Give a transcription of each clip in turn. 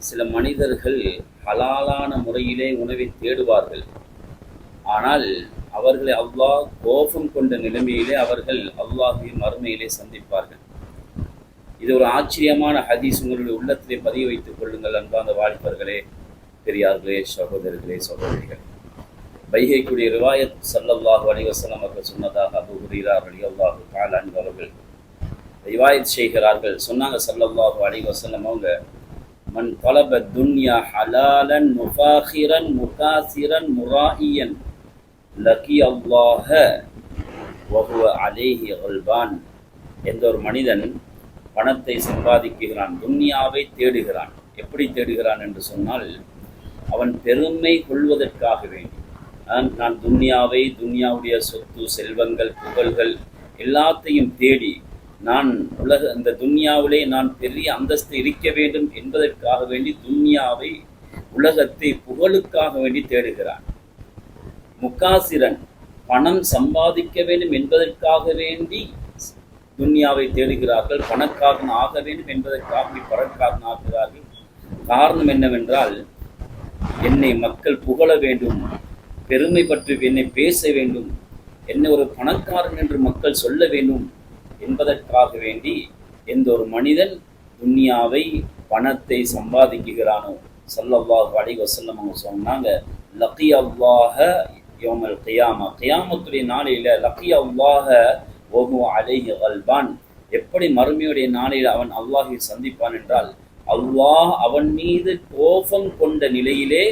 சில மனிதர்கள் ஹலாலான முறையிலே உணவை தேடுவார்கள். ஆனால் அவர்களை அல்லாஹ் கோபம் கொண்ட நிலைமையிலே அவர்கள் அல்லாஹ்வை மறுமையிலே சந்திப்பார்கள். இது ஒரு ஆச்சரியமான ஹதீஸ். உங்களுடைய உள்ளத்திலே பதிய வைத்துக் கொள்ளுங்கள் அன்பார்ந்த வாலிபர்களே, பெரியார்களே, சகோதரர்களே, சகோதரிகளே. பைஹைக்குடைய ரிவாயத் ஸல்லல்லாஹு அலைஹி வஸல்லம் அவர்கள் சொன்னதாக அபூ ஹுரைரா ரலியல்லாஹு தஆலா அன்ஹு அவர்கள் ரிவாயத் செய்கிறார்கள். சொன்னாங்க ஸல்லல்லாஹு அலைஹி வஸல்லம் அவங்க, மன் தலப துன்யா ஹலாலன் முஃபாஹிரன் முகாசிரன் முராஇயன் லகி அல்லாஹ வஹுவ அலைஹி கல்பான். எந்த ஒரு மனிதன் பணத்தை சம்பாதிக்கிறான், துன்யாவை தேடுகிறான். எப்படி தேடுகிறான் என்று சொன்னால், அவன் பெருமை கொள்வதற்காக வேண்டி, நான் துன்யாவை, துன்யாவுடைய சொத்து செல்வங்கள் புகழ்கள் எல்லாத்தையும் தேடி நான் இந்த துன்யாவிலே நான் பெரிய அந்தஸ்து இருக்க வேண்டும் என்பதற்காக வேண்டி துன்யாவை, உலகத்தை புகழுக்காக வேண்டி தேடுகிறான். முகாசிரன், பணம் சம்பாதிக்க வேண்டும் என்பதற்காக வேண்டி துன்யாவை தேடுகிறார்கள். பணக்காரன் ஆக வேண்டும் என்பதற்காக பணக்காரன் ஆகிறார்கள். காரணம் என்னவென்றால், என்னை மக்கள் புகழ வேண்டும், பெருமை பற்றி என்னை பேச வேண்டும், என்னை ஒரு பணக்காரன் என்று மக்கள் சொல்ல வேண்டும் என்பதற்காக வேண்டி எந்த ஒரு மனிதன் துன்யாவை, பணத்தை சம்பாதிக்கிறானோ, ஸல்லல்லாஹு அலைஹி வஸல்லம் அவங்க சொன்னாங்க, லகி அல்லாஹ யௌமல் கியாமா, கியாமத்துடைய நாளையில லகி அல்லாஹ வஹுவ அலைஹி கல்பான். எப்படி மறுமையுடைய நாளையில் அவன் அல்லாஹை சந்திப்பான் என்றால், அல்லாஹ் அவன் மீது கோபம் கொண்ட நிலையிலே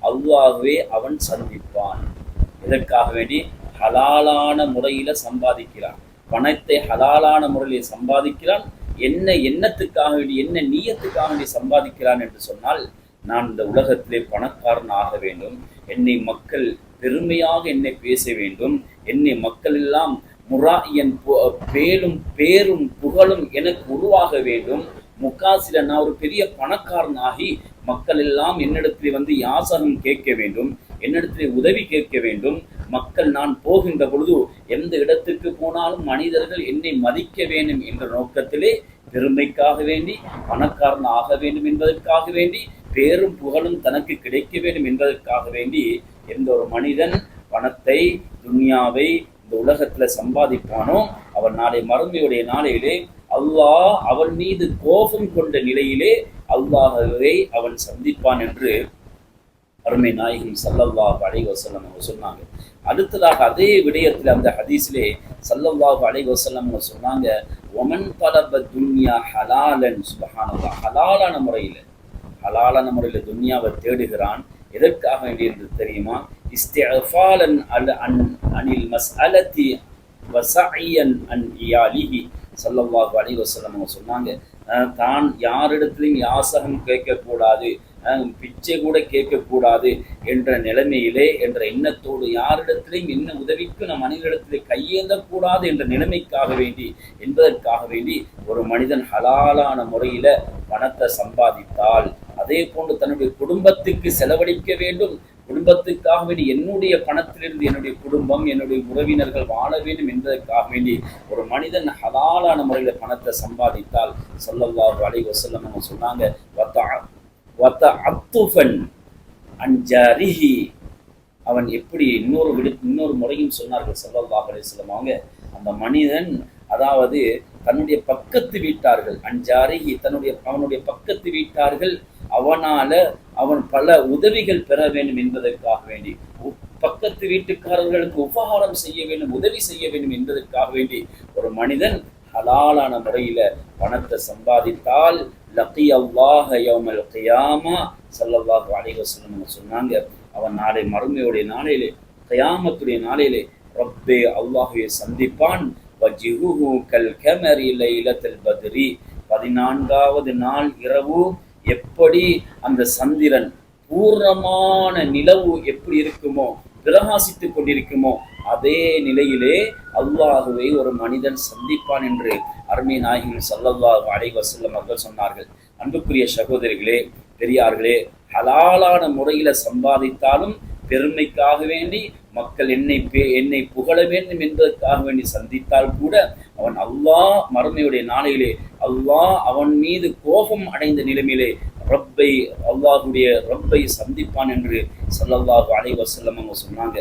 அல்லாஹ்வே அவன் சந்திப்பான். இதற்காக வேண்டி ஹலாலான முறையில சம்பாதிக்கிறான், பணத்தை ஹலாலான முறையில் சம்பாதிக்கிறான். என்ன எண்ணத்துக்காக வேண்டி, என்ன நீயத்துக்காக வேண்டி சம்பாதிக்கிறான் என்று சொன்னால், நான் இந்த உலகத்திலே பணக்காரன் ஆக வேண்டும், என்னை மக்கள் பெருமையாக என்னை பேச வேண்டும், என்னை மக்கள் எல்லாம் முராஇயன் பேரும் புகழும் எனக்கு உருவாக வேண்டும். முகாசில, நான் ஒரு பெரிய பணக்காரன் ஆகி மக்கள் எல்லாம் என்னிடத்தில் வந்து யாசகம் கேட்க வேண்டும், என்னிடத்தில் உதவி கேட்க வேண்டும். மக்கள் நான் போகின்ற பொழுது எந்த இடத்திற்கு போனாலும் மனிதர்கள் என்னை மதிக்க வேண்டும் என்ற நோக்கத்திலே, பெருமைக்காக வேண்டி, பணக்காரன் ஆக வேண்டும் என்பதற்காக வேண்டி, பேரும் புகழும் தனக்கு கிடைக்க வேண்டும் என்பதற்காக வேண்டி எந்த ஒரு மனிதன் பணத்தை, துன்யாவை இந்த உலகத்துல சம்பாதிப்பானோ, அவன் நாளை மறுமையுடைய நாளையிலே அல்லாஹ் அவன் மீது கோபம் கொண்ட நிலையிலே அல்லாஹ்வை அவன் சந்திப்பான் என்று அருமை நாயகம் ஸல்லல்லாஹு அலைஹி வஸல்லம் அவங்க சொன்னாங்க. அடுத்ததாக அதே விடயத்தில் அந்த ஹதீஸிலே ஸல்லல்லாஹு அலைஹி வஸல்லம் அவங்க சொன்னாங்க, ஒமன் தலப துன்யா ஹலாலன், சுப்ஹானல்லாஹ், ஹலாலான முறையில் துன்யாவை தேடுகிறான். எதற்காக வேண்டி என்று தெரியுமா? இஸ்திஃபாலன் அனில் மஸ்அலதி வஸஇயன் அன் இயாலிஹி. ஸல்லல்லாஹு அலைஹி வஸல்லம் அவங்க சொன்னாங்க, தான் யாரிடத்திலையும் யாசகம் கேட்கக்கூடாது, பிச்சை கூட கேட்கக்கூடாது என்ற நிலைமையிலே, என்ற எண்ணத்தோடு, யாரிடத்திலையும் என்ன உதவிக்கு நம் மனிதனிடத்திலே கையேந்தக்கூடாது என்ற நிலைமைக்காக வேண்டி, என்பதற்காக வேண்டி ஒரு மனிதன் ஹலாலான முறையில பணத்தை சம்பாதித்தால், அதே போன்று தன்னுடைய குடும்பத்துக்கு செலவழிக்க வேண்டும், குடும்பத்துக்காக வேண்டி என்னுடைய பணத்திலிருந்து என்னுடைய குடும்பம், என்னுடைய உறவினர்கள் வாழ வேண்டும் என்பதற்காக வேண்டி ஒரு மனிதன் ஹலாலான முறையில் பணத்தை சம்பாதித்தால், ஸல்லல்லாஹு அலைஹி வஸல்லம் அவங்க சொன்னாங்க, அவன் எப்படி இன்னொரு முறையும் சொன்னார்கள் ஸல்லல்லாஹு அலைஹி வஸல்லம் அவங்க, அந்த மனிதன், அதாவது தன்னுடைய பக்கத்து வீட்டார்கள், அன்ஜாரிஹி, அவனுடைய பக்கத்து வீட்டார்கள் அவனால அவன் பல உதவிகள் பெற வேண்டும் என்பதற்காக வேண்டி, பக்கத்து வீட்டுக்காரர்களுக்கு உபகாரம் செய்ய வேண்டும், உதவி செய்ய வேண்டும் என்பதற்காக வேண்டி ஒரு மனிதன் ஹலாலான முறையில பணத்தை சம்பாதித்தால் லகி அல்லாஹ யௌமல் கியாமா, ஸல்லல்லாஹு அலைஹி வஸல்லம் சொன்னாங்க, அவன் நாளை மறுமையுடைய நாளையிலே, கியாமத்துடைய நாளையிலே ரப்பே அல்லாஹ்வை சந்திப்பான். வஜ்ஹுஹு கல் கமரி லைலத்துல் பத்ரி, 14வது நாள் இரவு எப்படி அந்த சந்திரன், பூர்ணமான நிலவு எப்படி இருக்குமோ, பிரகாசித்துக் கொண்டிருக்குமோ, அதே நிலையிலே அல்லாஹ்வை ஒரு மனிதன் சந்திப்பான் என்று அருமை நாயகம் ஸல்லல்லாஹு அலைஹி வஸல்லம் அவர்கள் சொன்னார்கள். அன்புக்குரிய சகோதரிகளே, பெரியார்களே, ஹலாலான முறையில சம்பாதித்தாலும் பெருமைக்காக வேண்டி, மக்கள் என்னை புகழ வேண்டும் என்பதற்காக வேண்டி சந்தித்தால் கூட, அவன் அல்லாஹ் மறுமையுடைய நாளையிலே அல்லாஹ் அவன் மீது கோபம் அடைந்த நிலைமையிலே ரப்பை அல்லாஹுடைய ரப்பை சந்திப்பான் என்று ஸல்லல்லாஹு அலைஹி வஸல்லம் அவங்க சொன்னாங்க.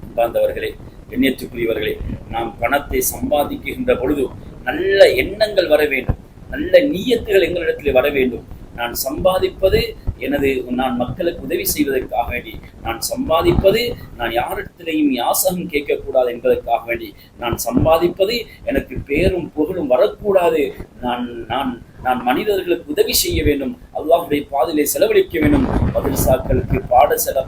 அன்பார்ந்தவர்களே, எண்ணத்துக்குரியவர்களே, நாம் பணத்தை சம்பாதிக்கின்ற பொழுது நல்ல எண்ணங்கள் வர வேண்டும், நல்ல நியத்துகள் எங்களிடத்தில் வர வேண்டும். நான் சம்பாதிப்பது நான் மக்களுக்கு உதவி செய்வதற்காக வேண்டி, நான் சம்பாதிப்பது நான் யாரிடத்திலையும் யாசகம் கேட்கக்கூடாது என்பதற்காக வேண்டி, நான் சம்பாதிப்பது எனக்கு பேரும் புகழும் வரக்கூடாது, நான் நான் நான் மனிதர்களுக்கு உதவி செய்ய வேண்டும், அல்லாஹுடைய பாதையிலே செலவழிக்க வேண்டும், மதரசாக்களுக்கு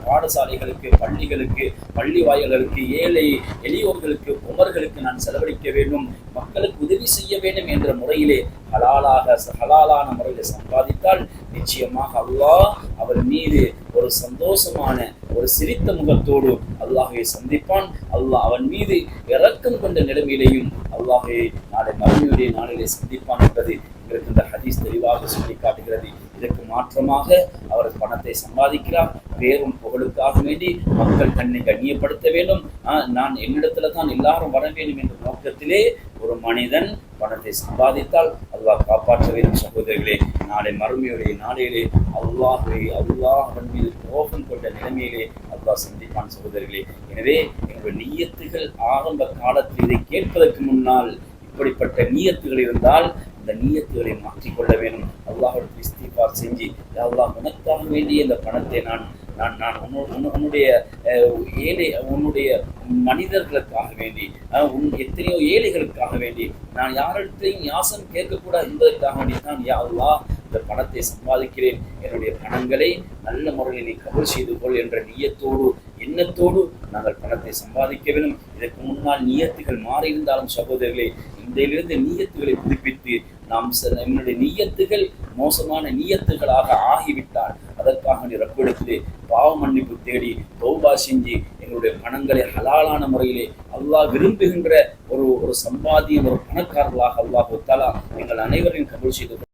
பாடசாலைகளுக்கு பள்ளிகளுக்கு பள்ளி வாயில்களுக்கு ஏழை எளியோர்களுக்கு குமர்களுக்கு நான் செலவழிக்க வேண்டும், மக்களுக்கு உதவி செய்ய வேண்டும் என்ற முறையிலே ஹலாலான முறையில் சம்பாதித்தால் நிச்சயமாக அல்லாஹ் அவர் மீது ஒரு சந்தோஷமான ஒரு சிரித்த முகத்தோடு அல்லாஹை சந்திப்பான். அல்லாஹ் அவன் மீது இரக்கம் கொண்ட நிலைமையிலேயும் அல்லாஹை நாளை மறுமையுடைய நாளிலே சந்திப்பான் என்பது எங்களுக்கு இந்த ஹதீஸ் தெளிவாக சொல்லி காட்டுகிறது. இதற்கு மாற்றமாக அவர் பணத்தை சம்பாதிக்கிறார், பேரும் புகழுக்காக வேண்டி மக்கள் தன்னை கண்ணியப்படுத்த வேண்டும், நான் என்னிடத்துல தான் எல்லாரும் வர வேண்டும் என்ற நோக்கத்திலே ஒரு மனிதன் பணத்தை சம்பாதித்தால் அல்லாஹ் காப்பாற்ற வேண்டும். சகோதரர்களே, நாளை மறுமையுடைய நாளையிலே அல்லாஹ் அவன் மீது கோபம் கொண்ட நிலைமையிலே அல்லாஹ் சந்திப்பான். சகோதரர்களே, எனவே எங்களுடைய நியத்துகள் ஆரம்ப காலத்தில் இதை கேட்பதற்கு முன்னால் இப்படிப்பட்ட நியத்துகள் இருந்தால் அந்த நியத்துகளை மாற்றிக்கொள்ள வேண்டும். அல்லாஹ்விடத்தில் இஸ்திக்பார் செஞ்சு, அல்லாஹ் உனக்காக வேண்டிய இந்த பணத்தை நான் உன்னுடைய உன்னுடைய மனிதர்களுக்காக வேண்டி, எத்தனையோ ஏழைகளுக்காக வேண்டி, நான் யாரிடத்தையும் யாசம் கேட்கக்கூடாது என்பதற்காக வேண்டி தான் யா அல்லாஹ் இந்த பணத்தை சம்பாதிக்கிறேன், என்னுடைய பணங்களை நல்ல முறையில் நீ கபூல் செய்து கொள் என்ற நியத்தோடு எண்ணத்தோடு நாங்கள் பணத்தை சம்பாதிக்க வேண்டும். இதற்கு முன்னால் நியத்துகள் மாறியிருந்தாலும் சகோதரர்களே, இன்றையிலிருந்து நியத்துகளை புதுப்பித்து நாம் என்னுடைய நியத்துகள் மோசமான நியத்துகளாக ஆகிவிட்டால் அதற்காக ரப்பிடத்திலே பாவ மன்னிப்பு தேடி தௌபா செஞ்சு எங்களுடைய பணங்களை ஹலாலான முறையிலே அல்லாஹ் விரும்புகின்ற ஒரு சம்பாதியம், ஒரு பணக்காரர்களாக அல்லாஹ் தஆலா எங்கள் அனைவரையும் கபூல் செய்து